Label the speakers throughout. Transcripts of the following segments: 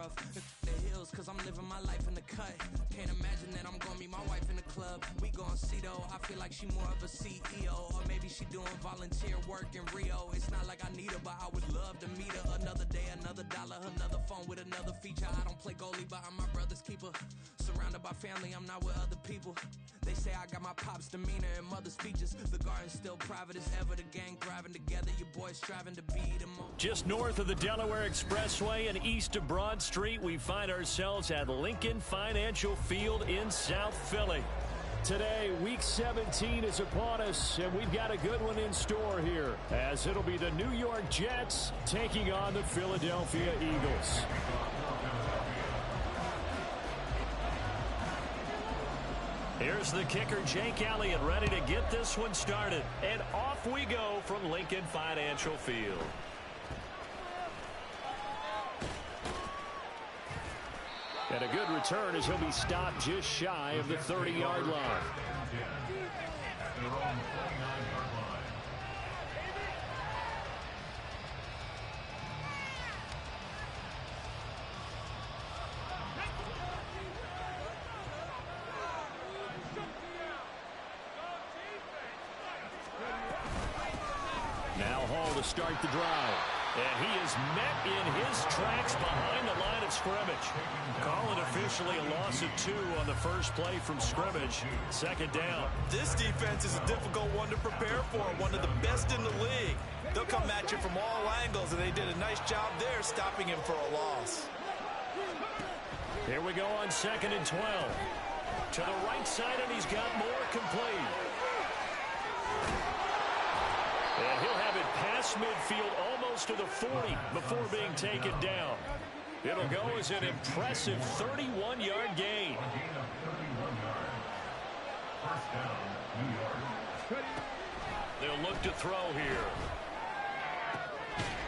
Speaker 1: rough. The hills, cause I'm living my life in the cut. Can't imagine that I'm gonna meet my wife in the club. We gon' see though, I feel like she more of a CEO. Or maybe she doing volunteer work in Rio. It's not like I need her, but I would love to meet her. Another day, another dollar, another phone with another feature. I don't play goalie, but I'm my brother's keeper. Surrounded by family, I'm not with other people. They say I got my pop's demeanor and mother's features. The garden's still private as ever. The gang thriving together. Your boys striving to be the most.
Speaker 2: Just north of the Delaware Expressway and east of Broad Street, we find ourselves at Lincoln Financial Field in South Philly.
Speaker 3: Today, Week 17 is upon us, and we've got a good one in store here, as it'll be the New York Jets taking on the Philadelphia Eagles.
Speaker 2: Here's the kicker, Jake Elliott, ready to get this one started. And off we go from Lincoln Financial Field.
Speaker 3: And a good return as he'll be stopped just shy of the 30-yard line. Now Hall to start the drive.
Speaker 2: And he is met in his tracks behind the line of scrimmage. Call it officially a loss of 2 on the first play from scrimmage. Second down.
Speaker 4: This defense is a difficult one to prepare for, one of the best in the league. They'll come at you from all angles, and they did a nice job there stopping him for a loss.
Speaker 2: Here we go on 2nd and 12. To the right side, and he's got more complete. And he'll have it past midfield almost to the 40 before being taken down. It'll go as an impressive 31-yard gain. They'll look to throw here.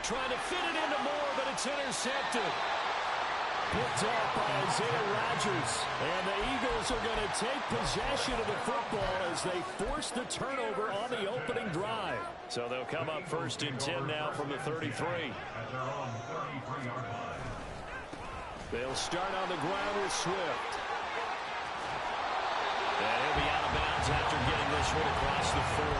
Speaker 2: Trying to fit it into Moore, but it's intercepted.
Speaker 3: Picked off by Isaiah Rodgers. And the Eagles are going to take possession of the football as they force the turnover on the opening drive.
Speaker 2: So they'll come up 1st and 10 now from the 33.
Speaker 3: They'll start on the ground with Swift.
Speaker 2: And he'll be out of bounds after getting this one across the 40.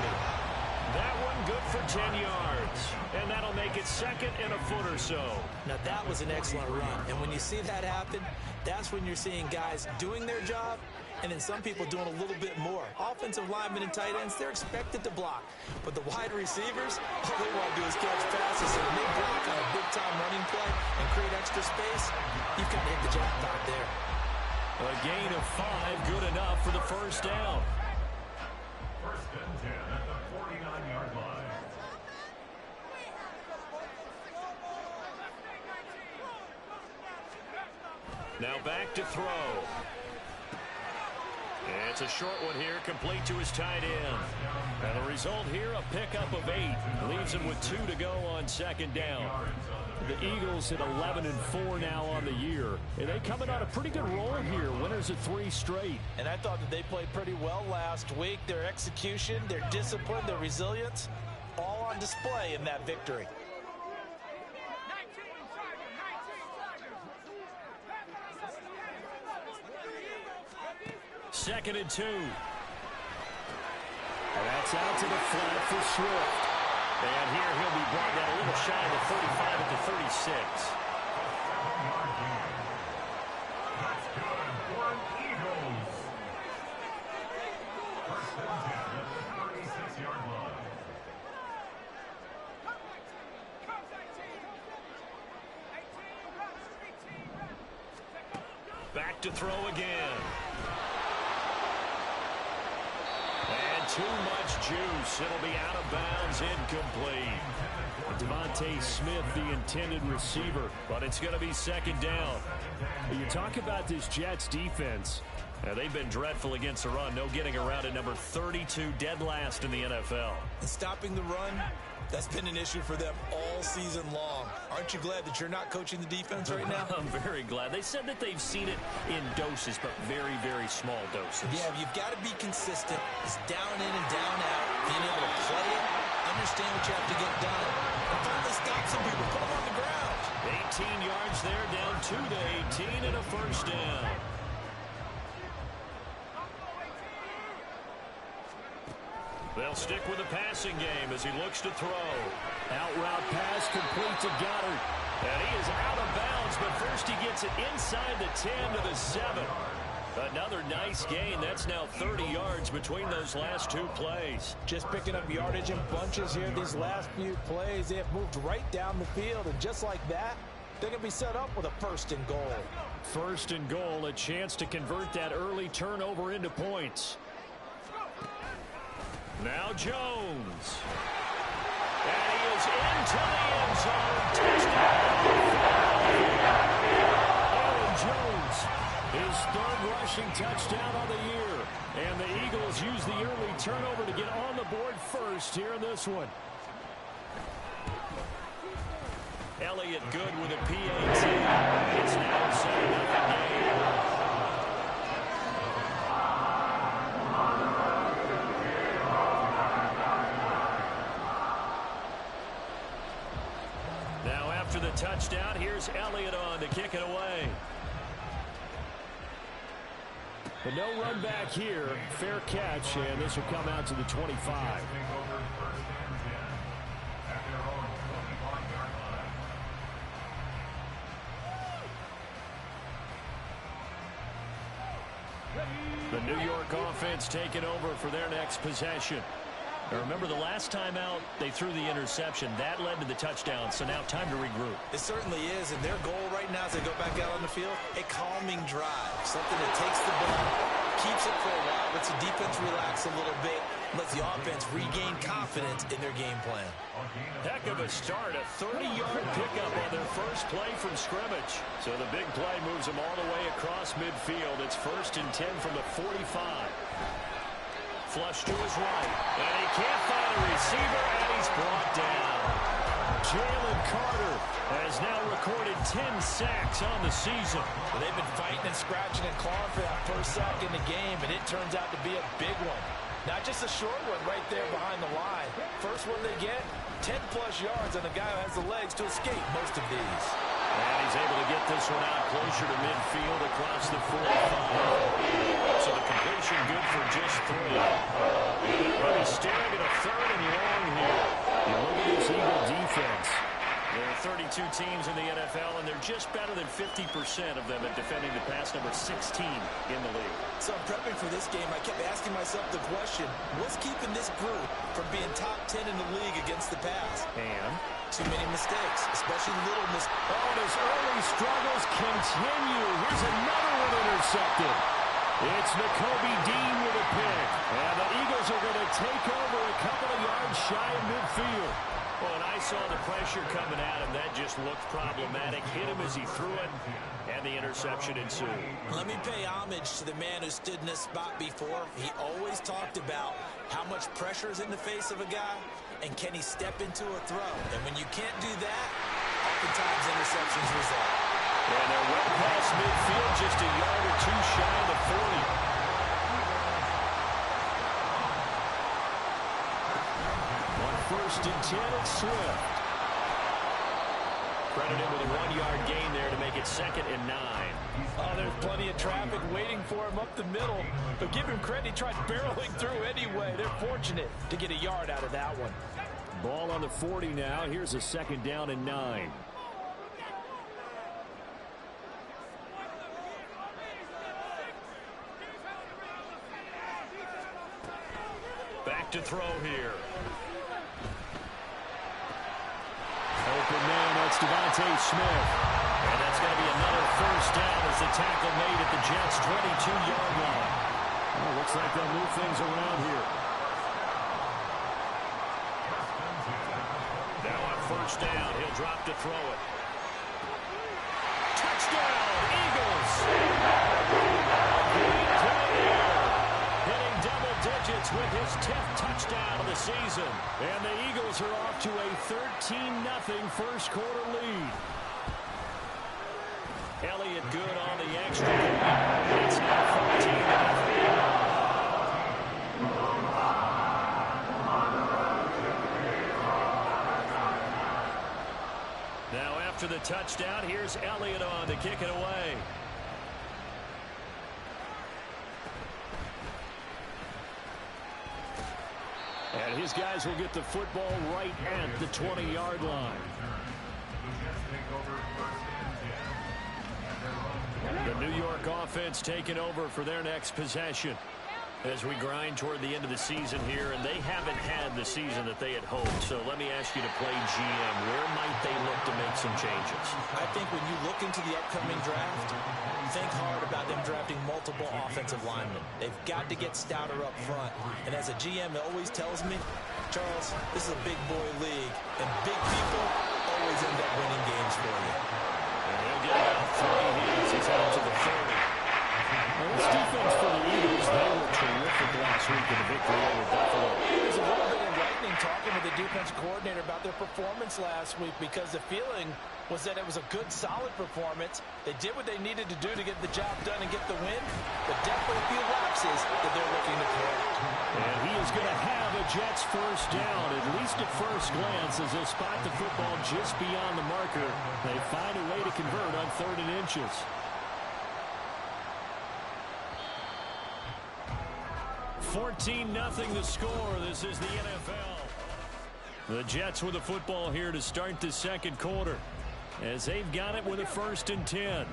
Speaker 2: That one good for 10 yards. And that'll make it 2nd and a foot or so.
Speaker 4: Now that was an excellent run. And when you see that happen, that's when you're seeing guys doing their job and then some people doing a little bit more. Offensive linemen and tight ends, they're expected to block. But the wide receivers, all they want to do is catch passes. So when they block on a big-time running play and create extra space, you've kind of hit the jackpot there.
Speaker 2: A gain of 5, good enough for the first down.
Speaker 5: 1st and 10 at the 49-yard line.
Speaker 2: Now back to throw. It's a short one here, complete to his tight end. And the result here, a pickup of 8. Leaves him with 2 to go on 2nd down.
Speaker 3: The Eagles at 11-4 now on the year. And they coming on a pretty good roll here. Winners of 3 straight.
Speaker 4: And I thought that they played pretty well last week. Their execution, their discipline, their resilience, all on display in that victory.
Speaker 2: 2nd and 2.
Speaker 3: And that's out to the flat for Swift.
Speaker 2: And here he'll be brought down a little shy of the 35 at the 36.
Speaker 5: That's good for Eagles. 1st and 10 at the 36-yard line.
Speaker 2: Back to throw again. And too much juice. It'll be out of bounds, incomplete.
Speaker 3: Devontae Smith, the intended receiver.
Speaker 2: But it's going to be 2nd down.
Speaker 3: You talk about this Jets defense.
Speaker 2: Now, they've been dreadful against the run. No getting around at number 32, dead last in the NFL.
Speaker 4: And stopping the run, that's been an issue for them all season long. Aren't you glad that you're not coaching the defense right now?
Speaker 2: I'm very glad. They said that they've seen it in doses, but very, very small doses.
Speaker 4: Yeah, you've got to be consistent. It's down in and down out. Being able to play it, understand what you have to get done, and finally stop some people, put them on the ground.
Speaker 2: 18 yards there, down 2 to 18 and a first down. They'll stick with the passing game as he looks to throw.
Speaker 3: Out route pass complete to Goddard.
Speaker 2: And he is out of bounds, but first he gets it inside the 10 to the 7. Another nice gain. That's now 30 yards between those last two plays.
Speaker 4: Just picking up yardage in bunches here these last few plays. They have moved right down the field, and just like that, they're going to be set up with a first and goal.
Speaker 3: First and goal, a chance to convert that early turnover into points.
Speaker 2: Now Jones. And he is into the end zone. Touchdown.
Speaker 3: Aaron Jones, his third rushing touchdown on the year. And the Eagles use the early turnover to get on the board first here in this one.
Speaker 2: Elliott Good with a PAT. It's now a 7-0 game. Now after the touchdown, here's Elliott on to kick it away.
Speaker 3: But no run back here. Fair catch, and this will come out to the 25.
Speaker 2: The New York offense taking over for their next possession. Now remember, the last time out, they threw the interception. That led to the touchdown, so now time to regroup.
Speaker 4: It certainly is, and their goal right now as they go back out on the field, a calming drive. Something that takes the ball, keeps it for a while, lets the defense relax a little bit, lets the offense regain confidence in their game plan.
Speaker 2: Heck of a start, a 30-yard pickup on their first play from scrimmage. So the big play moves them all the way across midfield. It's 1st and 10 from the 45. Flush to his right, and he can't find a receiver, and he's brought down.
Speaker 3: Jalen Carter has now recorded 10 sacks on the season.
Speaker 4: Well, they've been fighting and scratching and clawing for that first sack in the game, and it turns out to be a big one. Not just a short one right there behind the line. First one they get, 10-plus yards, and the guy who has the legs to escape most of these.
Speaker 2: And he's able to get this one out closer to midfield across the 45. So the completion good for just 3. But he's staring at a 3rd and long here.
Speaker 3: And look at this Eagle defense.
Speaker 2: There are 32 teams in the NFL, and they're just better than 50% of them at defending the pass, number 16 in the league.
Speaker 4: So I'm prepping for this game. I kept asking myself the question, what's keeping this group from being top 10 in the league against the pass?
Speaker 3: And
Speaker 4: too many mistakes, especially little mistakes.
Speaker 3: oh, and his early struggles continue. Here's another one intercepted. It's Nakobe Dean with a pick. And the Eagles are going to take over a couple of yards shy of midfield.
Speaker 2: Well, and I saw the pressure coming at him. That just looked problematic. Hit him as he threw it, and the interception ensued.
Speaker 4: Let me pay homage to the man who stood in this spot before. He always talked about how much pressure is in the face of a guy, and can he step into a throw. And when you can't do that, oftentimes interceptions result.
Speaker 2: And they're well past midfield, just a yard or two shy of the 40.
Speaker 3: 1st and 10 at Swift.
Speaker 2: Credit him with a 1-yard gain there to make it 2nd and 9.
Speaker 4: Oh, there's plenty of traffic waiting for him up the middle. But give him credit, he tried barreling through anyway. They're fortunate to get a yard out of that one.
Speaker 3: Ball on the 40 now. Here's a 2nd down and 9.
Speaker 2: Back to throw here.
Speaker 3: Open man, that's Devontae Smith.
Speaker 2: And that's going to be another first down as the tackle made at the Jets' 22-yard line.
Speaker 3: Well, looks like they'll move things around here.
Speaker 2: Now on 1st down, he'll drop to throw it. Touchdown, Eagles! Great play there. Hitting double digits with his 10th touchdown of the season.
Speaker 3: And the Eagles are off to a 13-0 first quarter lead.
Speaker 2: Elliott Good on the extra point. It's now 14-0. Now after
Speaker 3: for the touchdown. Here's Elliott on to kick it away. And his guys will get the football right at the 20-yard line. The New York offense taking over for their next possession as we grind toward the end of the season here, and they haven't had the season that they had hoped. So let me ask you to play GM. Where might they look to make some changes?
Speaker 4: I think when you look into the upcoming draft, think hard about them drafting multiple offensive linemen. They've got to get stouter up front. And as a GM, it always tells me, Charles, this is a big boy league, and big people always end up winning games for you.
Speaker 3: And he'll get about 3 hits. He's out to the 30. Well, this defense for the Eagles, they were terrific last week in the victory over Buffalo.
Speaker 4: There's a little bit enlightening talking with the defense coordinator about their performance last week, because the feeling was that it was a good, solid performance. They did what they needed to do to get the job done and get the win, but definitely a few lapses that they're looking to correct.
Speaker 3: And he is going to have a Jets first down, at least at first glance, as they'll spot the football just beyond the marker. They find a way to convert on 3rd and inches. 14-0 the score. This is the NFL. The Jets with the football here to start the second quarter, as they've got it with a 1st and 10.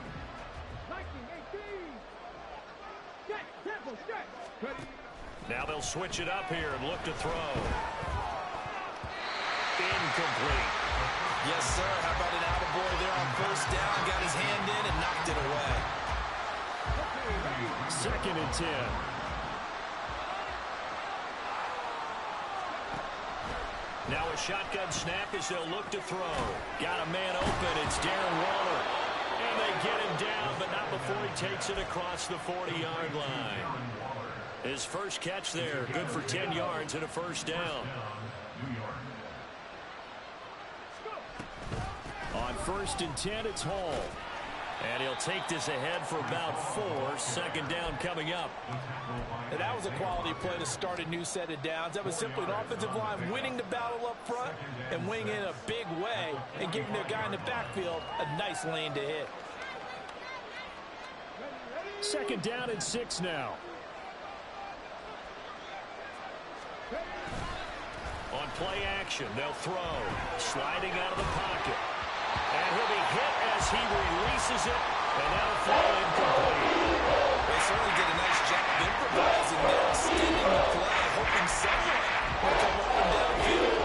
Speaker 3: Now they'll switch it up here and look to throw. Incomplete.
Speaker 4: Yes, sir. How about an attaboy there on 1st down? Got his hand in and knocked it away.
Speaker 3: 2nd and 10. Now a shotgun snap as they'll look to throw. Got a man open. It's Darren Waller. And they get him down, but not before he takes it across the 40-yard line. His first catch there, good for 10 yards and a 1st down. On 1st and 10, it's Hall. And he'll take this ahead for about 4. 2nd down coming up.
Speaker 4: And that was a quality play to start a new set of downs. That was simply an offensive line winning the battle up front and winning in a big way and giving their guy in the backfield a nice lane to hit.
Speaker 3: 2nd down and 6 now. On play action, they'll throw. Sliding out of the pocket. And he'll be hit as he releases it. And that'll fall incomplete.
Speaker 4: They certainly did a nice job of improvising there, extending the play, hoping someone would come up and downfield,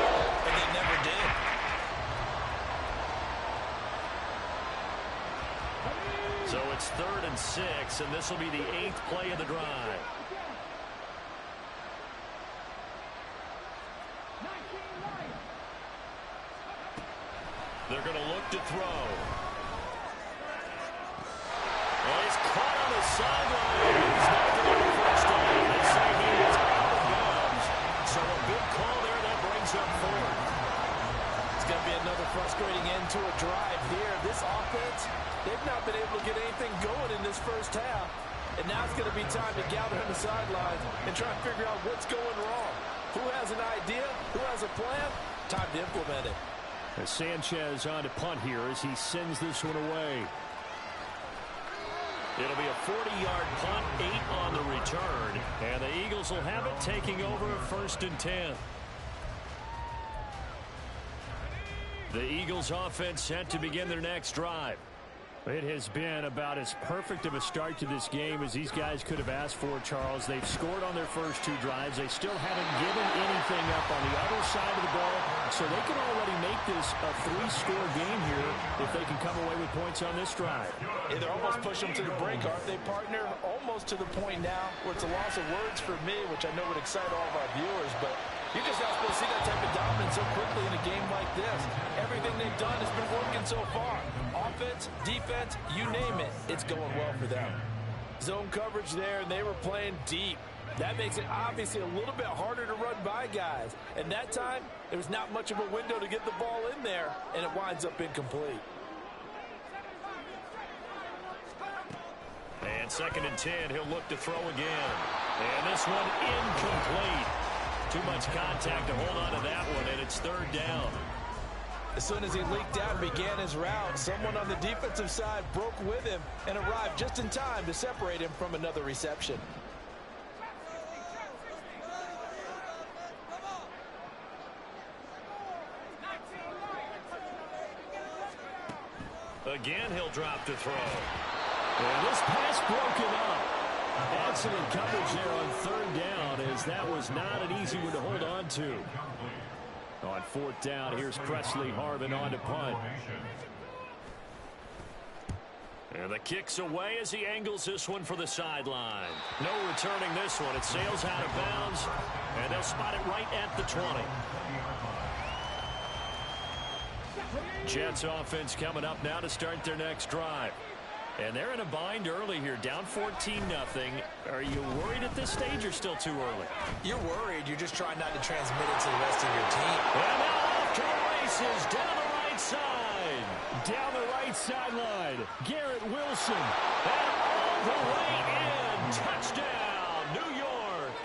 Speaker 4: and they never did.
Speaker 3: So it's 3rd and 6, and this will be the 8th play of the drive. They're going to look to throw. And he's caught on the sideline. He's not going to get the first down. They say he is out of bounds. So a good call there. That brings up 4th.
Speaker 4: It's going to be another frustrating end to a drive here. This offense, they've not been able to get anything going in this first half. And now it's going to be time to gather on the sidelines and try and figure out what's going wrong. Who has an idea? Who has a plan? Time to implement it.
Speaker 3: Sanchez on to punt here as he sends this one away. It'll be a 40-yard punt, 8 on the return. And the Eagles will have it, taking over a 1st and 10. The Eagles offense set to begin their next drive. It has been about as perfect of a start to this game as these guys could have asked for, Charles. They've scored on their first 2 drives. They still haven't given anything up on the other side of the ball, so they can already make this a 3-score game here if they can come away with points on this drive.
Speaker 4: Yeah, they're almost pushing them to the break, aren't they, partner? Almost to the point now where it's a loss of words for me, which I know would excite all of our viewers, but you're just not supposed to see that type of dominance so quickly in a game like this. Everything they've done has been working so far. Offense, defense, you name it, it's going well for them. Zone coverage there, and they were playing deep. That makes it obviously a little bit harder to run by guys. And that time, there's not much of a window to get the ball in there, and it winds up incomplete.
Speaker 3: And 2nd and 10, he'll look to throw again. And this one incomplete. Too much contact to hold on to that one, and it's 3rd down.
Speaker 4: As soon as he leaked out and began his route, someone on the defensive side broke with him and arrived just in time to separate him from another reception.
Speaker 2: Again, he'll drop to throw.
Speaker 3: And this pass broken up. Excellent coverage there on third down, as that was not an easy one to hold on to. On fourth down, here's Presley Harvin on to punt.
Speaker 2: And the kick's away as he angles this one for the sideline. No returning this one. It sails out of bounds, and they'll spot it right at the 20. Jets offense coming up now to start their next drive. And they're in a bind early here, down 14-0. Are you worried at this stage or still too early?
Speaker 4: You're worried. You're just trying not to transmit it to the rest of your team.
Speaker 2: And now off to the races down the right side.
Speaker 3: Down the right sideline, Garrett Wilson.
Speaker 2: And all the way in. Touchdown, New York.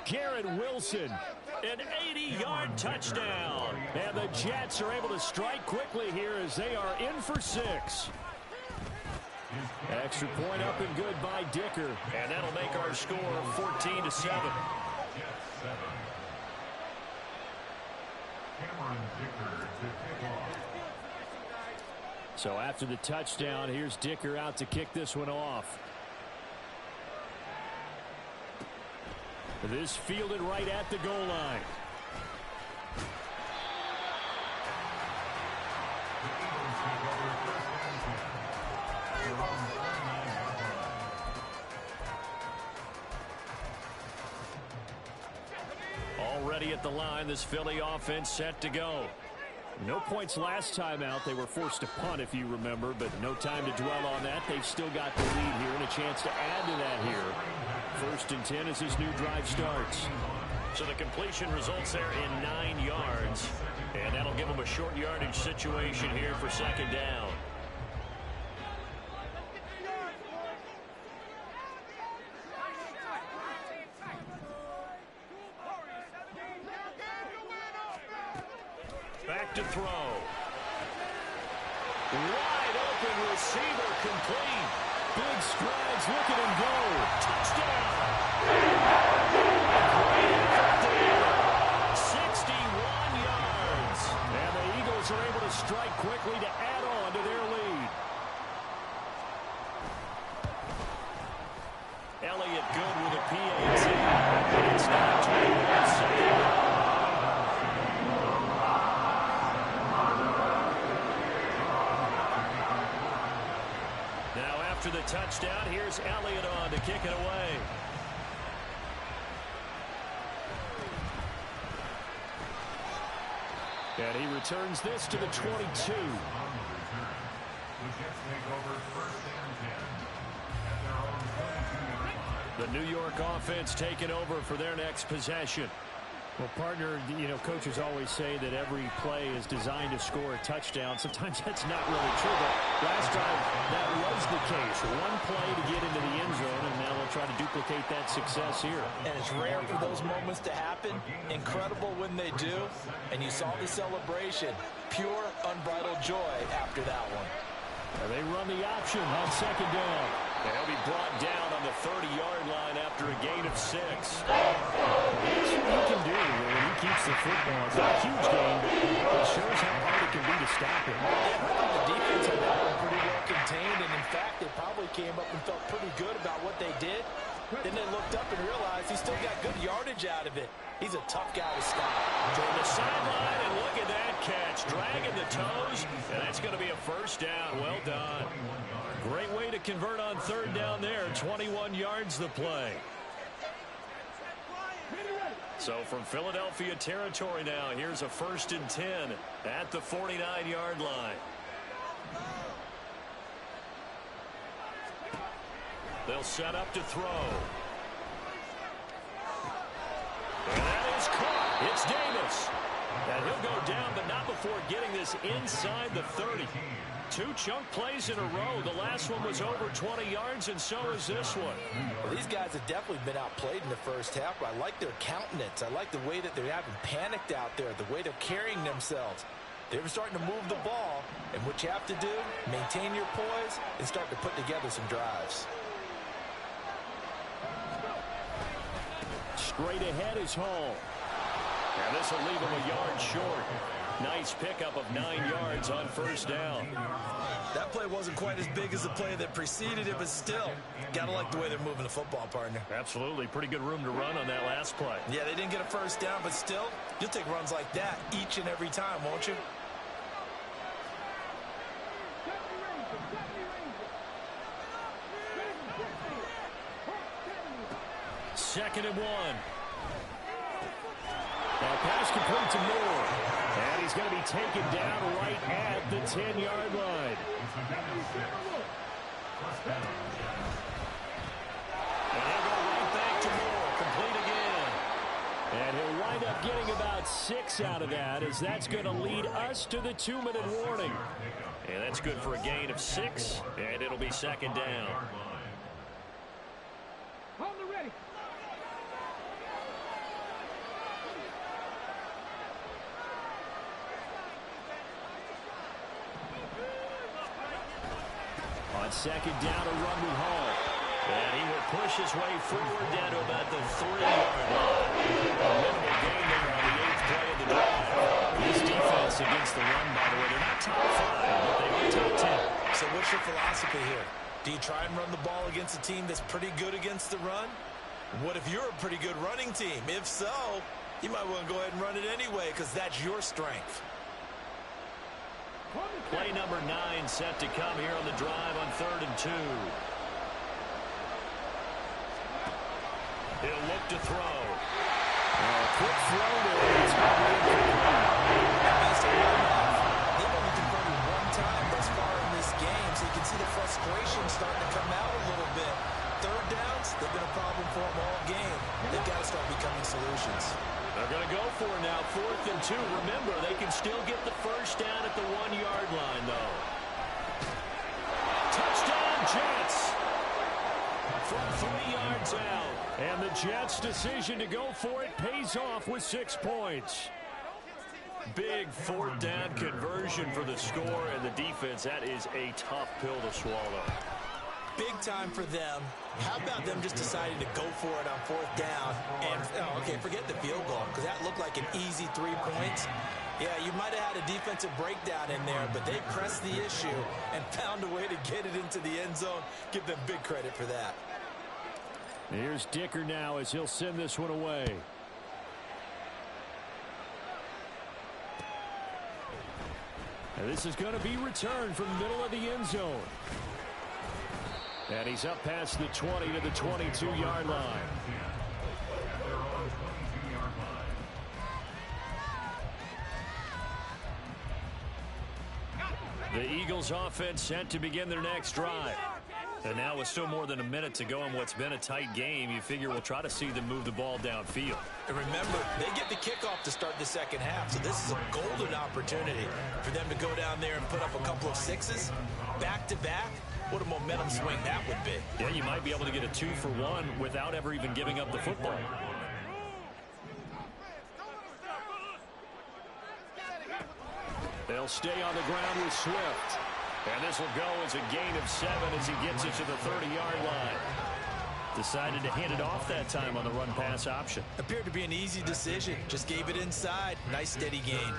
Speaker 3: Garrett Wilson,
Speaker 2: An 80-yard touchdown.
Speaker 3: and the Jets are able to strike quickly here as they are in for 6. Extra point up and good by Dicker.
Speaker 2: And that'll make our score 14-7.
Speaker 3: So after the touchdown, here's Dicker out to kick this one off. This fielded right at the goal line.
Speaker 2: Already at the line, this Philly offense set to go.
Speaker 3: No points last time out. They were forced to punt, if you remember, but no time to dwell on that. They've still got the lead here and a chance to add to that here. 1st and 10 as this new drive starts.
Speaker 2: So the completion results there in 9 yards. And that'll give them a short yardage situation here for 2nd down. Back to throw. Wide open receiver complete.
Speaker 3: Big strides, look at him go.
Speaker 2: Touchdown. Great effort there. 61 yards.
Speaker 3: And the Eagles are able to strike quickly to add on to their lead.
Speaker 2: Elliott good with a PAT. It's now 21-7. After the touchdown, here's Elliott on to kick it away.
Speaker 3: And he returns this to the 22.
Speaker 2: The New York offense taking over for their next possession.
Speaker 3: Well, partner, you know, coaches always say that every play is designed to score a touchdown. Sometimes that's not really true, but last drive that was the case. One play to get into the end zone, and now they'll try to duplicate that success here.
Speaker 4: And it's rare for those moments to happen. Incredible when they do. And you saw the celebration. Pure, unbridled joy after that one.
Speaker 3: And they run the option on 2nd down.
Speaker 2: And he'll be brought down on the 30-yard line after a gain of 6.
Speaker 3: That's what he can do when he keeps the football. It's not a huge gain, but it shows how hard it can be to stop him.
Speaker 4: Yeah, I think the defense had that one pretty well contained, and in fact, they probably came up and felt pretty good about what they did. Then they looked up and realized he still got good yardage out of it. He's a tough guy to stop.
Speaker 2: From the sideline, and look at that catch. Dragging the toes, and that's going to be a 1st down. Well done. Great way to convert on 3rd down there. 21 yards the play. So from Philadelphia territory now, here's a 1st and 10 at the 49-yard line. They'll set up to throw. And that is caught. It's Davis. And he'll go down, but not before getting this inside the 30. 2 chunk plays in a row. The last one was over 20 yards, and so is this one.
Speaker 4: Well, these guys have definitely been outplayed in the first half, but I like their countenance. I like the way that they haven't panicked out there, the way they're carrying themselves. They're starting to move the ball, and what you have to do, maintain your poise and start to put together some drives.
Speaker 3: Straight ahead is Hall. And this will leave him a yard short. Nice pickup of 9 yards on first down.
Speaker 4: That play wasn't quite as big as the play that preceded it, but still, gotta like the way they're moving the football, partner.
Speaker 2: Absolutely. Pretty good room to run on that last play.
Speaker 4: Yeah, they didn't get a first down, but still, you'll take runs like that each and every time, won't you?
Speaker 3: Second and 1. Now pass complete to Moore. And he's going to be taken down right at the 10-yard line.
Speaker 2: And he'll go right back to Moore. Complete again.
Speaker 3: And he'll wind up getting about 6 out of that, as that's going to lead us to the 2-minute warning.
Speaker 2: And that's good for a gain of 6, and it'll be second down.
Speaker 3: On second down, a run with Hall.
Speaker 2: And he will push his way forward down to about the 3-yard line. A minimal gain there on the 8th play of the drive.
Speaker 3: This defense against the run, by the way, they're not top 5, but they are top 10.
Speaker 4: So what's your philosophy here? Do you try and run the ball against a team that's pretty good against the run? What if you're a pretty good running team? If so, you might want to go ahead and run it anyway, because that's your strength.
Speaker 2: Play number 9 set to come here on the drive on 3rd and 2. He'll look to throw.
Speaker 3: Quick throw there. It's going to be
Speaker 4: They've only converted 1 time thus far in this game, so you can see the frustration starting to come out a little bit. 3rd downs, they've been a problem for them all game. They've got to start becoming solutions.
Speaker 2: They're going to go for it now, 4th and 2. Remember, they can still get the first down at the 1-yard line, though. Touchdown, Jets! From 3 yards out.
Speaker 3: And the Jets' decision to go for it pays off with 6 points.
Speaker 2: Big 4th down conversion for the score, and the defense, that is a tough pill to swallow.
Speaker 4: Big time for them. How about them just deciding to go for it on 4th down? And, okay, forget the field goal, because that looked like an easy 3 points. Yeah, you might have had a defensive breakdown in there, but they pressed the issue and found a way to get it into the end zone. Give them big credit for that.
Speaker 3: Here's Dicker now as he'll send this one away. And this is going to be returned from the middle of the end zone. And he's up past the 20 to the 22-yard line. The Eagles offense set to begin their next drive.
Speaker 2: And now with still more than a minute to go in what's been a tight game, you figure we'll try to see them move the ball downfield.
Speaker 4: And remember, they get the kickoff to start the second half, so this is a golden opportunity for them to go down there and put up a couple of 6s back-to-back. What a momentum swing that would be.
Speaker 2: Yeah, you might be able to get a 2-for-1 without ever even giving up the football.
Speaker 3: They'll stay on the ground with Swift.
Speaker 2: And this will go as a gain of 7 as he gets it to the 30-yard line. Decided to hand it off that time on the run-pass option.
Speaker 4: Appeared to be an easy decision. Just gave it inside. Nice steady gain.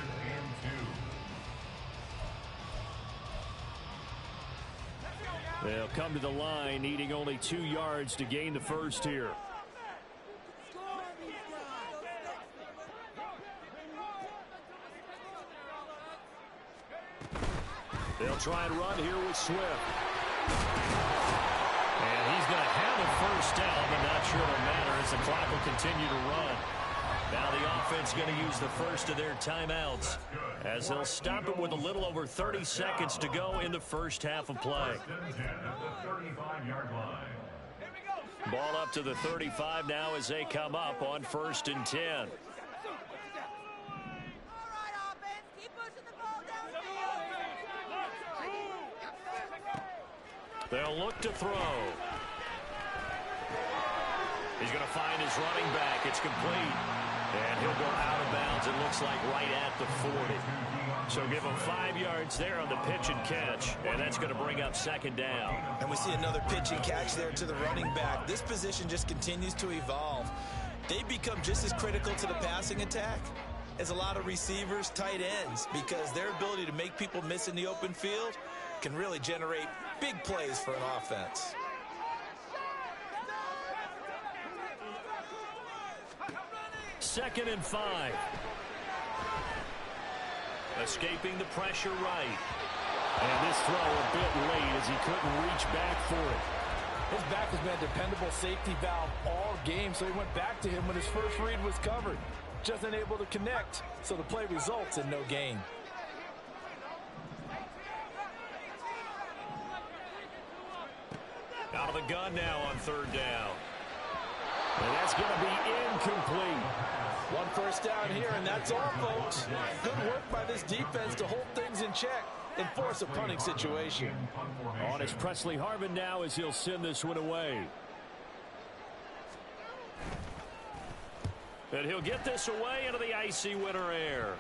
Speaker 3: They'll come to the line, needing only 2 yards to gain the first here. They'll try and run here with Swift.
Speaker 2: And he's going to have a first down, but not sure it'll matter as the clock will continue to run. Now the offense going to use the first of their timeouts as they'll stop it with a little over 30 seconds to go in the first half of play. Ball up to the 35 now as they come up on 1st and 10. They'll look to throw. He's going to find his running back. It's complete. And he'll go out of bounds, it looks like, right at the 40. So give him 5 yards there on the pitch and catch, and that's going to bring up second down.
Speaker 4: And we see another pitch and catch there to the running back. This position just continues to evolve. They become just as critical to the passing attack as a lot of receivers, tight ends, because their ability to make people miss in the open field can really generate big plays for an offense.
Speaker 2: Second and 5. Escaping the pressure right.
Speaker 3: And this throw a bit late as he couldn't reach back for it.
Speaker 6: His back has been a dependable safety valve all game, so he went back to him when his first read was covered. Just unable to connect, so the play results in no gain.
Speaker 2: Out of the gun now on third down.
Speaker 3: And that's going to be incomplete.
Speaker 6: One first down here, and that's all, folks. Good work by this defense to hold things in check and force a punting situation.
Speaker 3: On is Presley Harvin now as he'll send this one away.
Speaker 2: And he'll get this away into the icy winter air.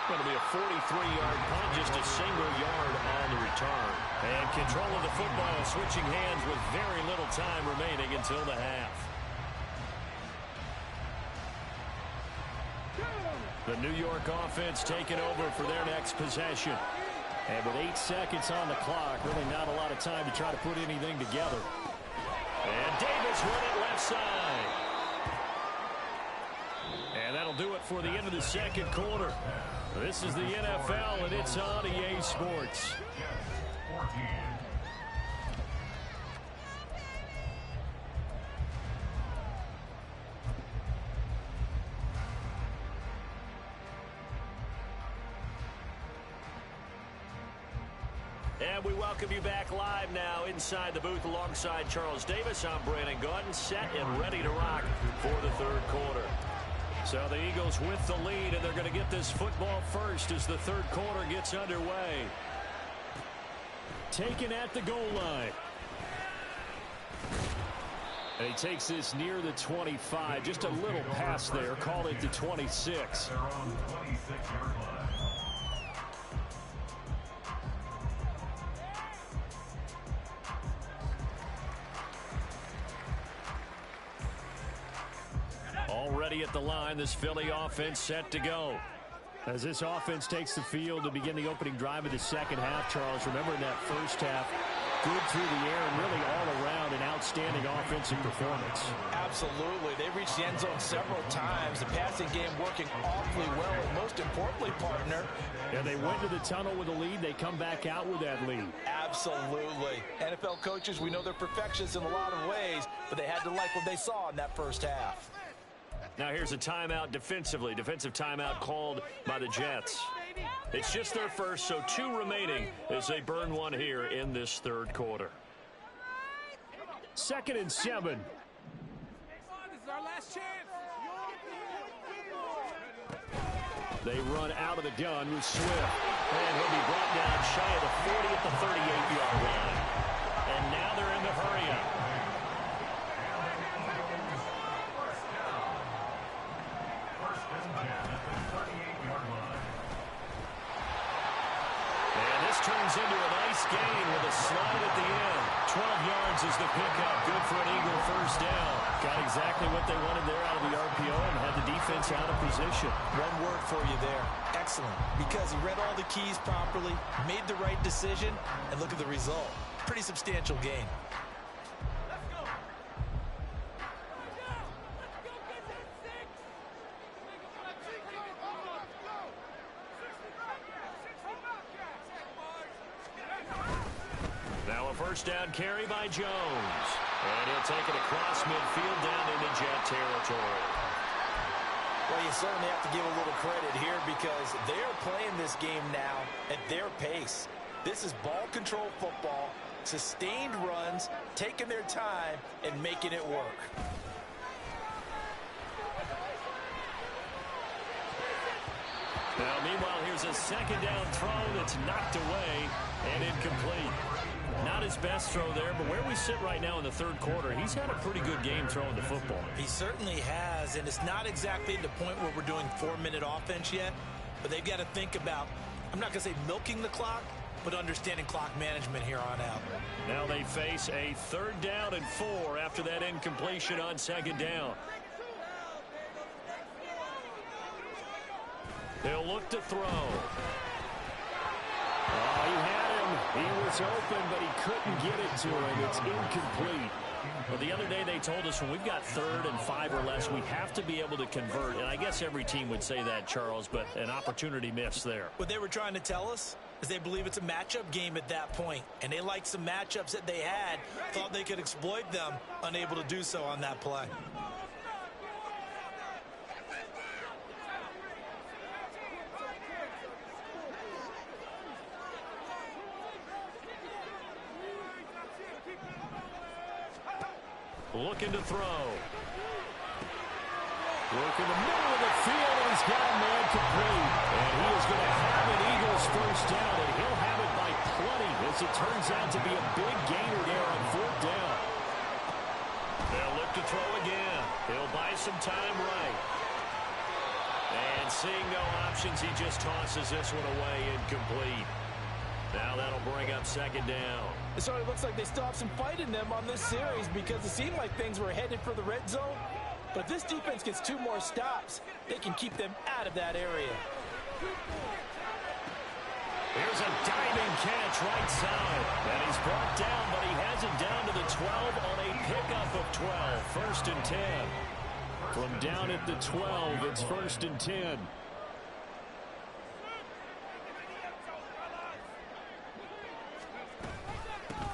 Speaker 2: Going to be a 43-yard punt, just a single yard on the return. And control of the football switching hands with very little time remaining until the half. The New York offense taking over for their next possession.
Speaker 3: And with 8 seconds on the clock, really not a lot of time to try to put anything together.
Speaker 2: And Davis run it left side. And that'll do it for the end of the second quarter. This is the NFL, and it's on EA Sports. And we welcome you back live now inside the booth alongside Charles Davis. I'm Brandon Gaudin, set and ready to rock for the third quarter. So the Eagles with the lead, and they're going to get this football first as the third quarter gets underway.
Speaker 3: Taken at the goal line. And he takes this near the 25. Just a little pass there. Call it the 26.
Speaker 5: They're on the 26-yard line.
Speaker 2: Already at the line, this Philly offense set to go.
Speaker 3: As this offense takes the field to begin the opening drive of the second half, Charles, remember in that first half, good through the air and really all around an outstanding offensive performance.
Speaker 6: Absolutely. They reached the end zone several times. The passing game working awfully well, and most importantly, partner.
Speaker 3: And they went to the tunnel with a lead. They come back out with that lead.
Speaker 6: Absolutely. NFL coaches, we know they're perfectionists in a lot of ways, but they had to like what they saw in that first half.
Speaker 2: Now here's a timeout defensively. Defensive timeout called by the Jets. It's just their first, so 2 remaining as they burn one here in this third quarter.
Speaker 3: 2nd and 7.
Speaker 1: This is our last chance.
Speaker 3: They run out of the gun with Swift.
Speaker 2: And he'll be brought down shy of the 40 at the 38-yard line. And now they're in the hurry-up. Turns into a nice gain with a slide at the end. 12 yards is the pickup. Good for an Eagle first down.
Speaker 3: Got exactly what they wanted there out of the RPO and had the defense out of position.
Speaker 4: One word for you there. Excellent. Because he read all the keys properly, made the right decision, and look at the result. Pretty substantial gain.
Speaker 2: First down carry by Jones. And he'll take it across midfield down into Jet territory.
Speaker 4: Well, you certainly have to give a little credit here because they're playing this game now at their pace. This is ball control football, sustained runs, taking their time, and making it work.
Speaker 2: Now, meanwhile, here's a second down throw that's knocked away and incomplete. Not as
Speaker 3: best throw there, but where we sit right now in the third quarter, he's had a pretty good game throwing the football.
Speaker 4: He certainly has, and it's not exactly at the point where we're doing 4-minute offense yet, but they've got to think about, I'm not going to say milking the clock, but understanding clock management here on out.
Speaker 3: Now they face a 3rd down and 4 after that incompletion on 2nd down. They'll look to throw. Oh, he had him. He was open, but he couldn't get it to him. It's incomplete. Well, the other day they told us when we've got 3rd and 5 or less, we have to be able to convert. And I guess every team would say that, Charles, but an opportunity missed there.
Speaker 4: What they were trying to tell us is they believe it's a matchup game at that point. And they liked some matchups that they had, thought they could exploit them, unable to do so on that play.
Speaker 3: Looking to throw. Work in the middle of the field, and he's got a man complete. And he is going to have an Eagles first down, and he'll have it by plenty, as it turns out to be a big gainer there on 4th down. They'll look to throw again. He'll buy some time right. And seeing no options, he just tosses this one away incomplete. Now that'll bring up 2nd down.
Speaker 6: It sort of looks like they still have some fight in them on this series because it seemed like things were headed for the red zone. But if this defense gets 2 more stops, they can keep them out of that area.
Speaker 3: Here's a diving catch right side. And he's brought down, but he has it down to the 12 on a pickup of 12. 1st and 10. From down at the 12, it's 1st and 10.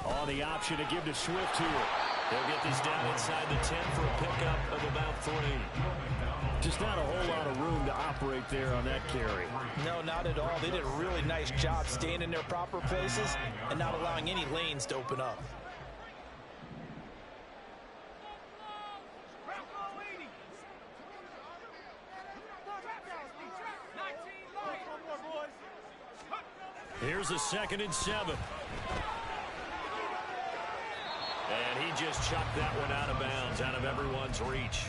Speaker 3: On the option to give to Swift here. They'll get this down inside the 10 for a pickup of about 3. Just not a whole lot of room to operate there on that carry.
Speaker 6: No, not at all. They did a really nice job staying in their proper places and not allowing any lanes to open up.
Speaker 3: Here's a 2nd and 7. And he just chucked that one out of bounds, out of everyone's reach.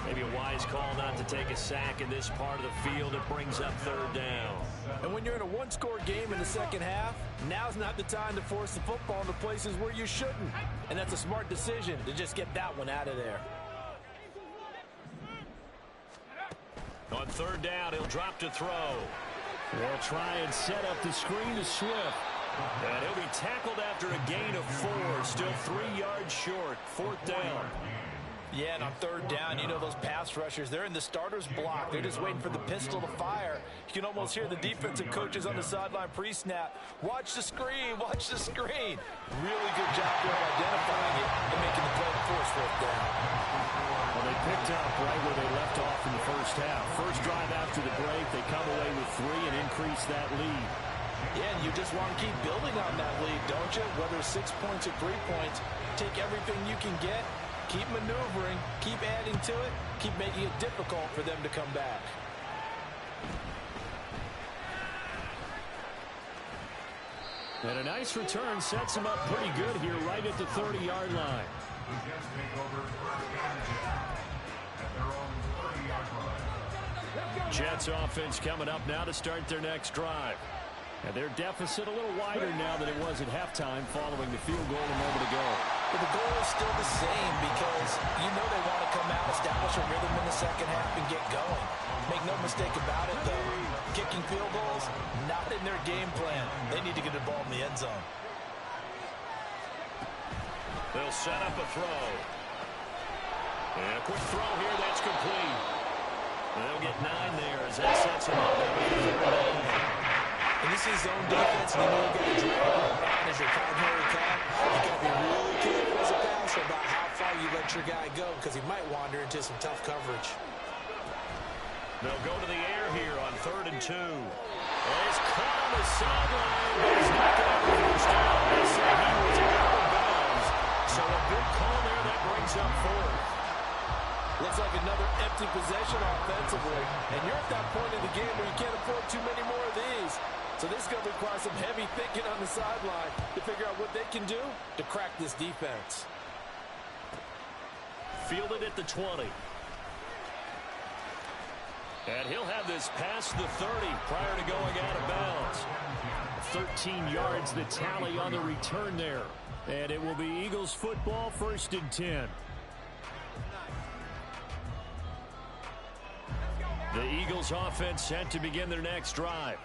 Speaker 3: Maybe a wise call not to take a sack in this part of the field. It brings up 3rd down.
Speaker 6: And when you're in a 1-score game in the second half, now's not the time to force the football into places where you shouldn't. And that's a smart decision to just get that one out of there.
Speaker 3: On 3rd down, he'll drop to throw. They'll try and set up the screen to Swift. And he'll be tackled after a gain of 4. Still 3 yards short. 4th down.
Speaker 6: Yeah, and on 3rd down, you know those pass rushers, they're in the starter's block. They're just waiting for the pistol to fire. You can almost hear the defensive coaches on the sideline pre-snap. Watch the screen, watch the screen. Really good job there of identifying it and making the play to force 4th down.
Speaker 3: Well, they picked up right where they left off in the first half. First drive after the break, they come away with 3 and increase that lead.
Speaker 6: Yeah, and you just want to keep building on that lead, don't you? Whether it's 6 points or 3 points, take everything you can get, keep maneuvering, keep adding to it, keep making it difficult for them to come back.
Speaker 3: And a nice return sets him up pretty good here right at the 30-yard line. Jets offense coming up now to start their next drive. And their deficit a little wider now than it was at halftime following the field goal a moment ago.
Speaker 6: But the goal is still the same because you know they want to come out, establish a rhythm in the second half, and get going. Make no mistake about it, though. Kicking field goals, not in their game plan. They need to get the ball in the end zone.
Speaker 3: They'll set up a throw. And a quick throw here, that's complete. They'll get 9 there as that sets them up.
Speaker 6: And this is zone defense, and you know you've got to drag around as your primary call. You've got to be really careful as a passer about how far you let your guy go because he might wander into some tough coverage.
Speaker 3: They'll go to the air here on 3rd and 2. Well, he's caught on the sideline, but he's not going to have a first down. They say he was out of bounds. So a big call there that brings up 4th.
Speaker 6: Looks like another empty possession offensively. And you're at that point in the game where you can't afford too many more of these. So this is going to require some heavy thinking on the sideline.
Speaker 4: to figure out what they can do to crack this defense.
Speaker 3: Fielded at the 20. And he'll have this past the 30 prior to going out of bounds. 13 yards the tally on the return there. And it will be Eagles football, 1st and 10. The Eagles offense set to begin their next drive.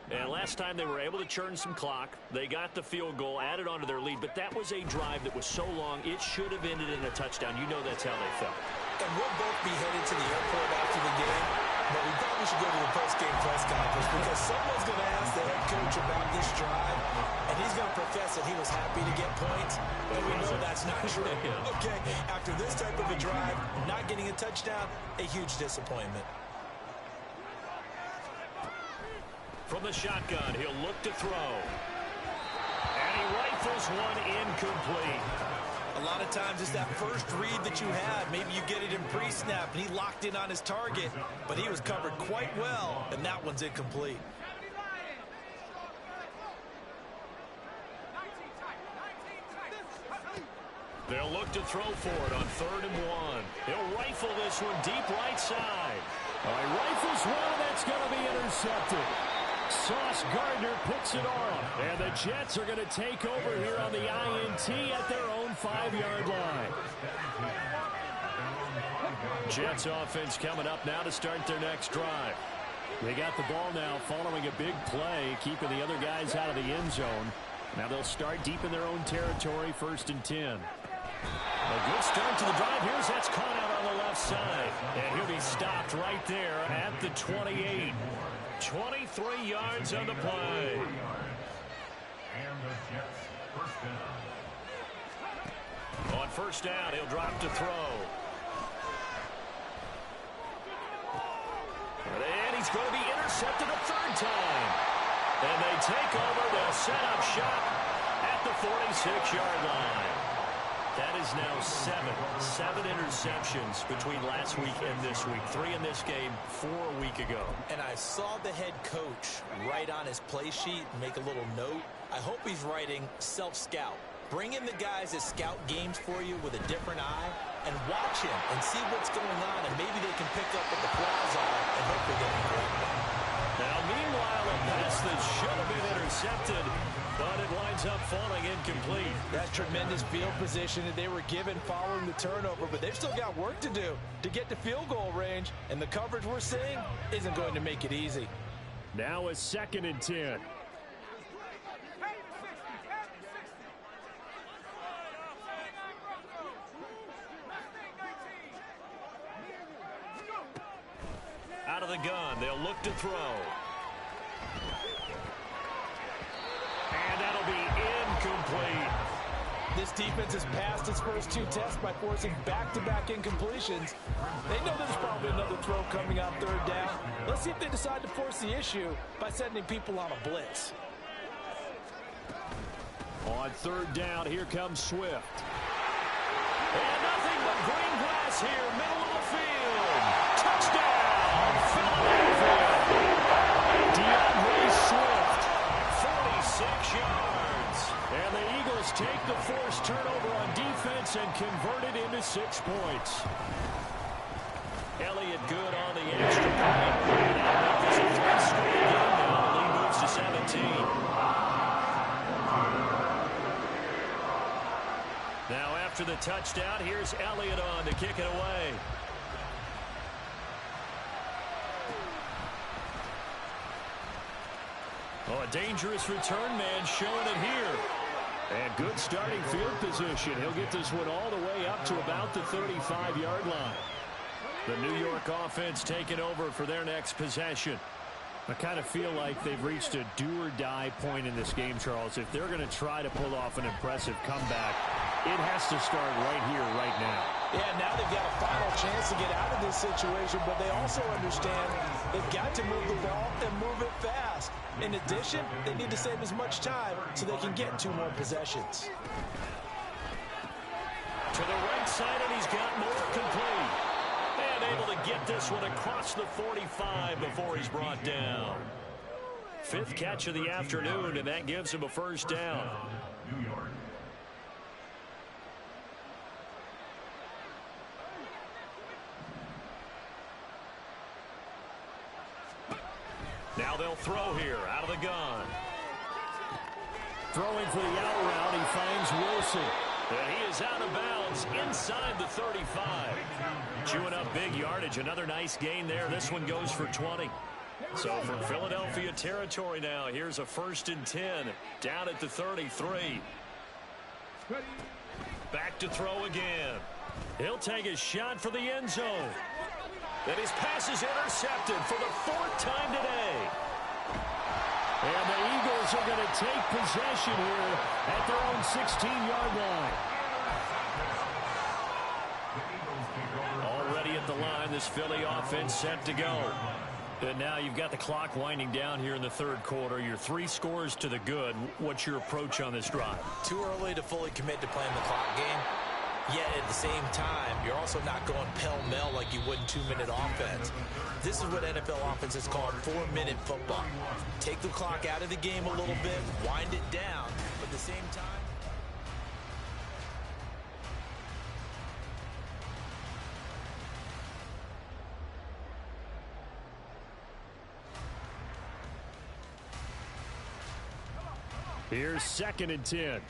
Speaker 3: And last time they were able to churn some clock. They got the field goal, added on to their lead. But that was a drive that was so long, it should have ended in a touchdown. You know that's how they felt.
Speaker 4: And we'll both be headed to the airport after the game. But we probably should go to the post-game press conference because someone's going to ask the head coach about this drive. And he's going to profess that he was happy to get points. But we know that's not true. Okay, after this type of a drive, not getting a touchdown, a huge disappointment.
Speaker 3: From the shotgun, he'll look to throw. And he rifles one incomplete.
Speaker 4: A lot of times it's that first read that you had. Maybe you get it in pre-snap, and he locked in on his target, but he was covered quite well, and that one's incomplete.
Speaker 3: They'll look to throw for it on 3rd and 1. He'll rifle this one deep right side. He rifles one, and that's going to be intercepted. Sauce Gardner picks it off. And the Jets are going to take over here on the INT at their own 5-yard line. Jets offense coming up now to start their next drive. They got the ball now following a big play, keeping the other guys out of the end zone. Now they'll start deep in their own territory, 1st and 10. A good start to the drive. Here's that's caught out on the left side. And he'll be stopped right there at the 28. 23 yards on the play.
Speaker 5: And the Jets first down.
Speaker 3: On 1st down, he'll drop to throw. And he's going to be intercepted a 3rd time. And they take over. They'll set up shop at the 46-yard line. That is now 7 interceptions between last week and this week. 3 in this game, 4 a week ago.
Speaker 4: And I saw the head coach write on his play sheet and make a little note. I hope he's writing self-scout. Bring in the guys that scout games for you with a different eye and watch him and see what's going on, and maybe they can pick up what the flaws are and hopefully get him corrected.
Speaker 3: Now, meanwhile, a pass that should have been intercepted, but it winds up falling incomplete.
Speaker 4: That's tremendous field position that they were given following the turnover, but they've still got work to do to get to field goal range, and the coverage we're seeing isn't going to make it easy.
Speaker 3: Now a 2nd and 10. Out of the gun, they'll look to throw. And that'll be incomplete.
Speaker 4: This defense has passed its first 2 tests by forcing back-to-back incompletions. They know there's probably another throw coming on 3rd down. Let's see if they decide to force the issue by sending people on a blitz.
Speaker 3: On 3rd down, here comes Swift. And nothing but green grass here, middle of the field. Touchdown, Philadelphia. DeAndre Swift, 46 yards. And the Eagles take the forced turnover on defense and convert it into 6 points. Elliott good on the extra point. And that is a 3-score game now. The lead moves to 17. Now after the touchdown, here's Elliott on to kick it away. Oh, a dangerous return man showing it here. And good starting field position. He'll get this one all the way up to about the 35-yard line. The New York offense taking over for their next possession. I kind of feel like they've reached a do-or-die point in this game, Charles. If they're going to try to pull off an impressive comeback, it has to start right here, right now.
Speaker 4: Yeah, now they've got a final chance to get out of this situation, but they also understand they've got to move the ball and move it fast. In addition, they need to save as much time so they can get 2 more possessions.
Speaker 3: To the right side, and he's got more complete. And able to get this one across the 45 before he's brought down. 5th catch of the afternoon, and that gives him a 1st down.
Speaker 2: Now they'll throw here out of the gun.
Speaker 3: Throwing for the out route, he finds Wilson.
Speaker 2: And he is out of bounds inside the 35. Chewing up big yardage. Another nice gain there. This one goes for 20. So from Philadelphia territory now, here's a 1st and 10 down at the 33. Back to throw again.
Speaker 3: He'll take a shot for the end zone.
Speaker 2: And his pass is intercepted for the 4th time today.
Speaker 3: And the Eagles are going to take possession here at their own 16-yard line.
Speaker 2: Already at the line, this Philly offense set to go. And now you've got the clock winding down here in the 3rd quarter. You're 3 scores to the good. What's your approach on this drive?
Speaker 4: Too early to fully commit to playing the clock game. Yet at the same time, you're also not going pell-mell like you would in 2-minute offense. This is what NFL offenses call 4-minute football. Take the clock out of the game a little bit, wind it down, but at the same time,
Speaker 3: here's 2nd and 10.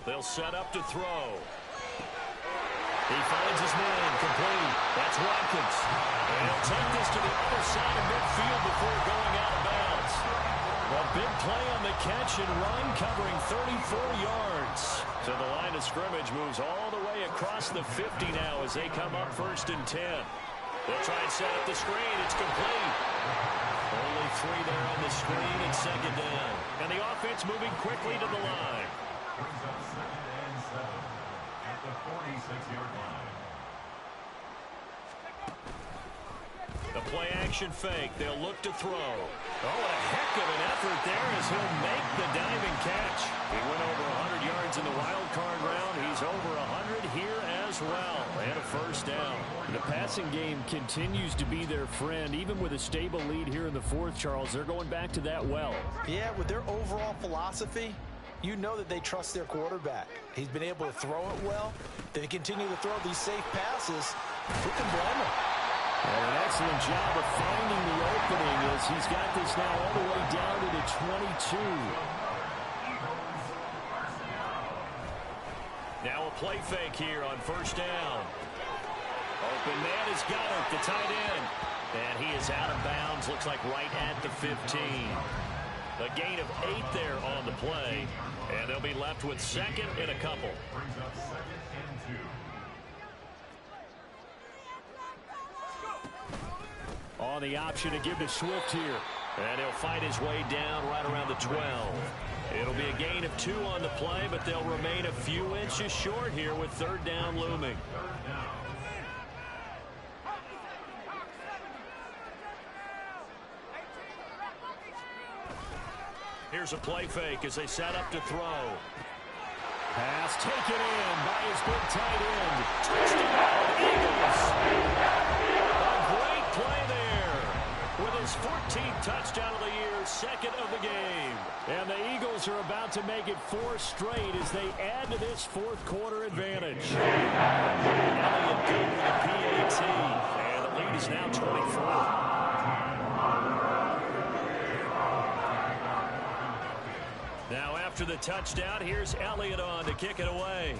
Speaker 2: They'll set up to throw. He finds his man complete. That's Watkins. And he'll take this to the other side of midfield before going out of bounds.
Speaker 3: A big play on the catch and run, covering 34 yards.
Speaker 2: So the line of scrimmage moves all the way across the 50 now as they come up 1st and 10. They'll try and set up the screen. It's complete. Only 3 there on the screen and 2nd down. And the offense moving quickly to the line.
Speaker 5: Brings up 2nd and 7 at the 46-yard line.
Speaker 2: The play action fake. They'll look to throw. Oh, a heck of an effort there as he'll make the diving catch. He went over 100 yards in the wild card round. He's over 100 here as well. And a 1st down.
Speaker 3: The passing game continues to be their friend. Even with a stable lead here in the 4th, Charles, they're going back to that well.
Speaker 4: yeah, with their overall philosophy, you know that they trust their quarterback. He's been able to throw it well. They continue to throw these safe passes. Who can blame him?
Speaker 3: And an excellent job of finding the opening as he's got this now all the way down to the 22.
Speaker 2: Now a play fake here on 1st down. Open man has got it, the tight end. And he is out of bounds, looks like right at the 15. A gain of 8 there on the play. And they'll be left with 2nd and a couple.
Speaker 5: Brings up 2nd and 2.
Speaker 3: On the option to give to Swift here.
Speaker 2: And he'll fight his way down right around the 12. It'll be a gain of 2 on the play, but they'll remain a few inches short here with 3rd down looming. Here's a play fake as they set up to throw.
Speaker 3: Pass taken in by his big tight end.
Speaker 2: Touchdown, Eagles. A great play there with his 14th touchdown of the year, 2nd of the game.
Speaker 3: And the Eagles are about to make it 4 straight as they add to this 4th quarter advantage.
Speaker 2: Elliott good with a PAT, and the lead is now 24. Now after the touchdown, here's Elliott on to kick it away.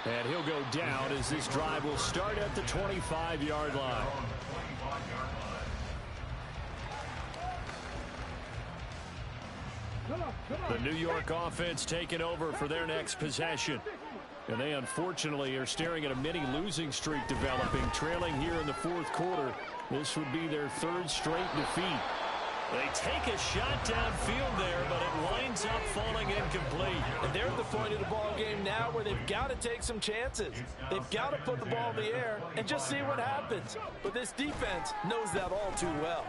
Speaker 3: And he'll go down as this drive will start at the 25-yard line. The New York offense taking over for their next possession. And they unfortunately are staring at a mini losing streak developing, trailing here in the 4th quarter. This would be their 3rd straight defeat.
Speaker 2: They take a shot downfield there, but it winds up falling incomplete.
Speaker 4: And they're at the point of the ball game now where they've got to take some chances. They've got to put the ball in the air and just see what happens. But this defense knows that all too well.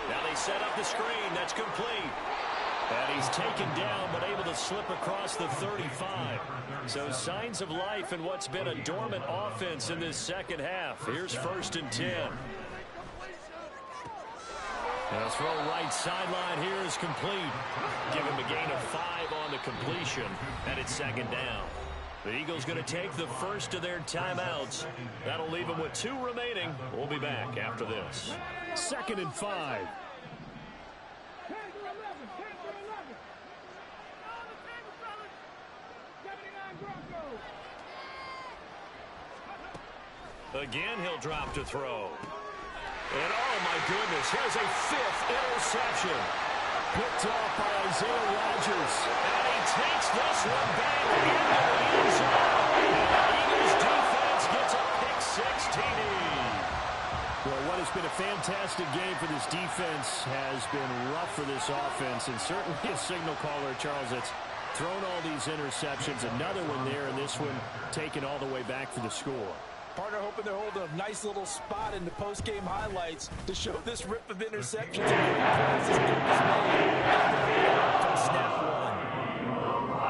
Speaker 2: Now they set up the screen. That's complete.
Speaker 3: And he's taken down, but able to slip across the 35.
Speaker 2: So signs of life in what's been a dormant offense in this second half. Here's 1st and 10.
Speaker 3: The throw right sideline here is complete. Give him a gain of 5 on the completion, and it's second down. The Eagles going to take the first of their timeouts. That'll leave them with 2 remaining. We'll be back after this. 2nd and 5. Again, he'll drop to throw. And oh my goodness, here's a 5th interception. Picked off by Isaiah Rodgers. And he takes this one back into the end zone. And the Eagles defense gets a pick-6 TD. Well, what has been a fantastic game for this defense has been rough for this offense, and certainly a signal caller, Charles, that's thrown all these interceptions. Another one there, and this one taken all the way back for the score.
Speaker 4: Partner hoping they're holding a nice little spot in the post-game highlights to show this rip of interceptions. Snap one.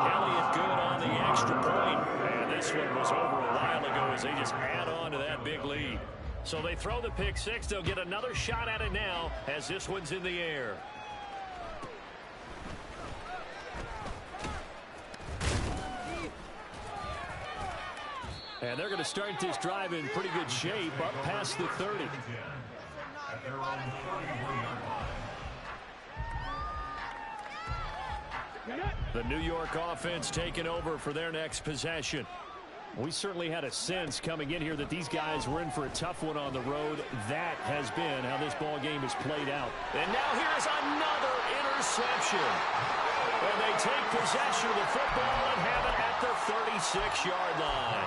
Speaker 3: Elliott good on the extra point. And this one was over a while ago as they just add on to that big lead. So they throw the pick-6. They'll get another shot at it now as this one's in the air. And they're going to start this drive in pretty good shape up past the 30. The New York offense taking over for their next possession. We certainly had a sense coming in here that these guys were in for a tough one on the road. That has been how this ball game has played out. And now here's another interception. And they take possession of the football and have it at the 36-yard line.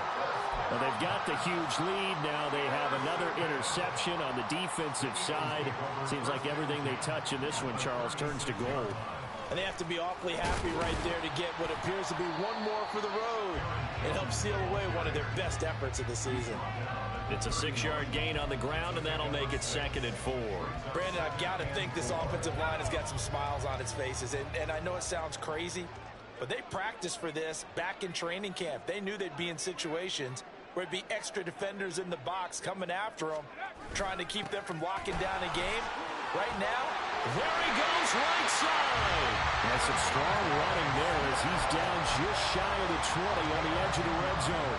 Speaker 3: Well, they've got the huge lead. Now they have another interception on the defensive side. Seems like everything they touch in this one, Charles, turns to gold.
Speaker 4: And they have to be awfully happy right there to get what appears to be one more for the road. It helps seal away one of their best efforts of the season.
Speaker 3: It's a 6-yard gain on the ground, and that'll make it 2nd and 4.
Speaker 4: Brandon, I've got to think this offensive line has got some smiles on its faces. And I know it sounds crazy, but they practiced for this back in training camp. They knew they'd be in situations where it'd be extra defenders in the box coming after them, trying to keep them from locking down a game. Right now,
Speaker 3: there he goes right side. And some strong running there as he's down just shy of the 20 on the edge of the red zone.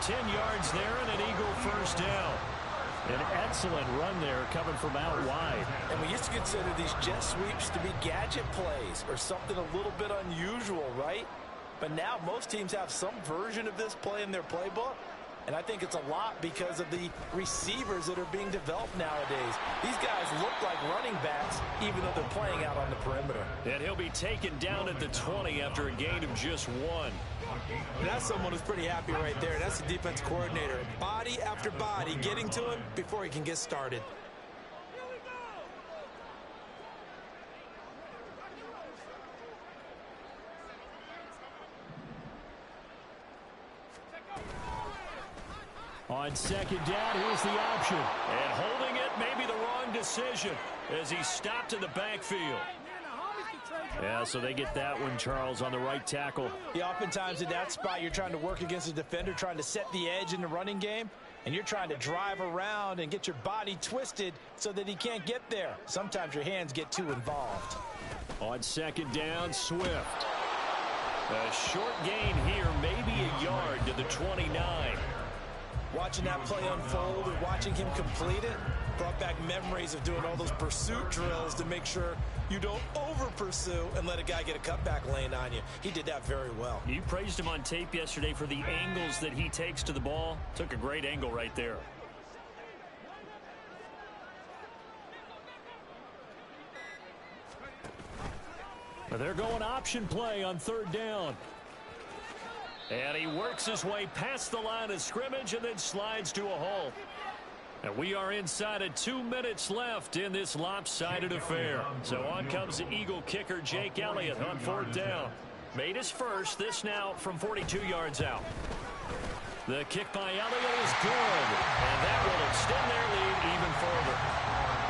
Speaker 3: 10 yards there and an Eagle first down. An excellent run there coming from out wide.
Speaker 4: And we used to consider these jet sweeps to be gadget plays or something a little bit unusual, right? But now most teams have some version of this play in their playbook. And I think it's a lot because of the receivers that are being developed nowadays. These guys look like running backs, even though they're playing out on the perimeter.
Speaker 3: And he'll be taken down at the 20 after a gain of just 1.
Speaker 4: And that's someone who's pretty happy right there. That's the defense coordinator. Body after body getting to him before he can get started.
Speaker 3: On second down, here's the option. And holding it may be the wrong decision as he stopped in the backfield. Yeah, so they get that one, Charles, on the right tackle.
Speaker 4: Yeah, oftentimes in that spot, you're trying to work against a defender, trying to set the edge in the running game, and you're trying to drive around and get your body twisted so that he can't get there. Sometimes your hands get too involved.
Speaker 3: On second down, Swift. A short gain here, maybe a yard to the 29.
Speaker 4: Watching that play unfold and watching him complete it brought back memories of doing all those pursuit drills to make sure you don't over-pursue and let a guy get a cutback lane on you. He did that very well.
Speaker 3: You praised him on tape yesterday for the angles that he takes to the ball. Took a great angle right there. They're going option play on third down. And he works his way past the line of scrimmage and then slides to a halt. And we are inside of 2 minutes left in this lopsided affair. So on comes the Eagle kicker, Jake Elliott, on fourth down. Made his first, this now from 42 yards out. The kick by Elliott is good. And that will extend their lead even further.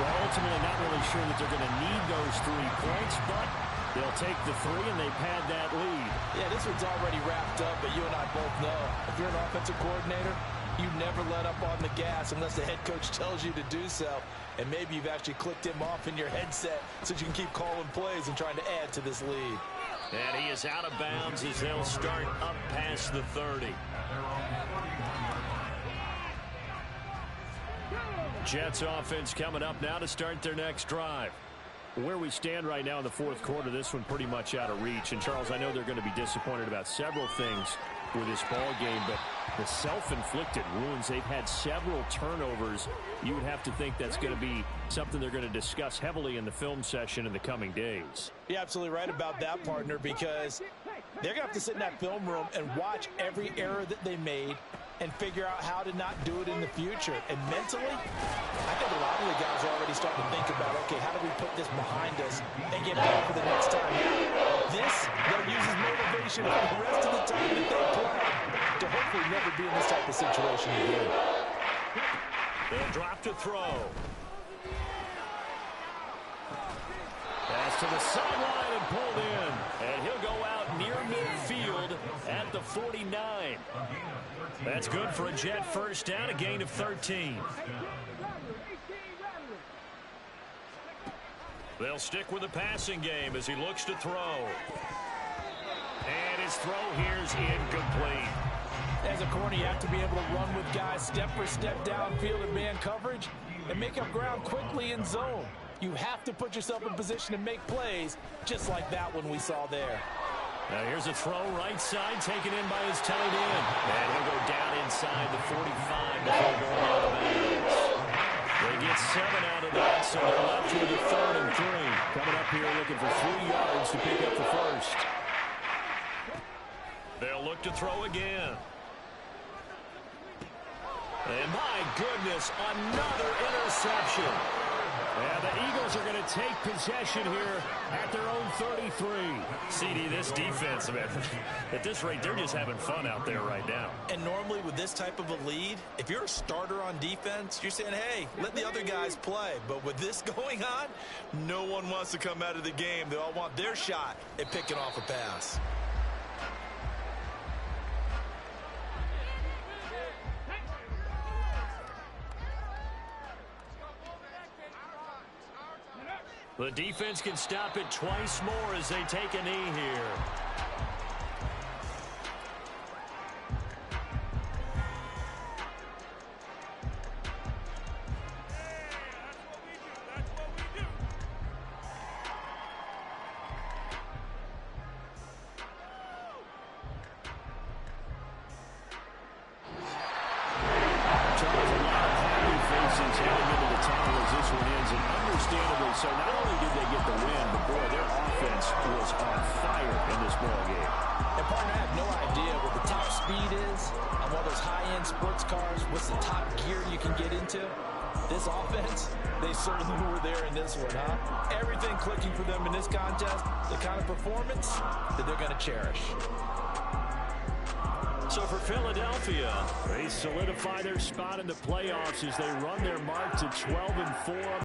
Speaker 3: Well, ultimately not really sure that they're going to need those 3 points, but they'll take the 3 and they pad that lead.
Speaker 4: Yeah, this one's already wrapped up, but you and I both know if you're an offensive coordinator, You never let up on the gas unless the head coach tells you to do so. And maybe you've actually clicked him off in your headset so you can keep calling plays and trying to add to this lead.
Speaker 2: And he is out of bounds as they'll start up past the 30. Jets offense coming up now to start their next drive.
Speaker 3: Where we stand right now in the fourth quarter, this one pretty much out of reach. And, Charles, I know they're going to be disappointed about several things with this ball game, but the self-inflicted wounds, they've had several turnovers. You would have to think that's going to be something they're going to discuss heavily in the film session in the coming days.
Speaker 4: You're absolutely right about that, partner, because they're going to have to sit in that film room and watch every error that they made and figure out how to not do it in the future. And mentally, I think a lot of the guys are already starting to think about, okay, how do we put this behind us and get ready for the next time out? This, they'll use as motivation for the rest of the time that they play to hopefully never be in this type of situation again.
Speaker 2: They'll drop to throw.
Speaker 3: Pass to the sideline and pulled in. And he'll go out near midfield at the 49.
Speaker 2: That's good for a Jet first down, a gain of 13. They'll stick with the passing game as he looks to throw. And his throw here's incomplete.
Speaker 4: As a corner, you have to be able to run with guys step for step downfield in man coverage and make up ground quickly in zone. You have to put yourself in position to make plays just like that one we saw there.
Speaker 2: Now here's a throw right side taken in by his tight end. And he'll go down inside the 45 before going out of bounds. They get 7 out of that, so they're left with a 3rd and 3.
Speaker 3: Coming up here looking for 3 yards to pick up the first.
Speaker 2: They'll look to throw again. And my goodness, another interception.
Speaker 3: And the Eagles are going to take possession here at their own 33.
Speaker 2: CD, this defense, man, at this rate, they're just having fun out there right now.
Speaker 4: And normally with this type of a lead, if you're a starter on defense, you're saying, hey, let the other guys play. But with this going on, no one wants to come out of the game. They all want their shot at picking off a pass.
Speaker 2: The defense can stop it twice more as they take a knee here.
Speaker 3: So not only did they get the win, but boy, their offense was on fire in this ball game.
Speaker 4: And partner, I have no idea what the top speed is on one of those high-end sports cars. What's the top gear you can get into? This offense, they certainly were there in this one, huh? Everything clicking for them in this contest, the kind of performance that they're going to cherish.
Speaker 2: So for Philadelphia,
Speaker 3: they solidify their spot in the playoffs as they run their mark to 12-4.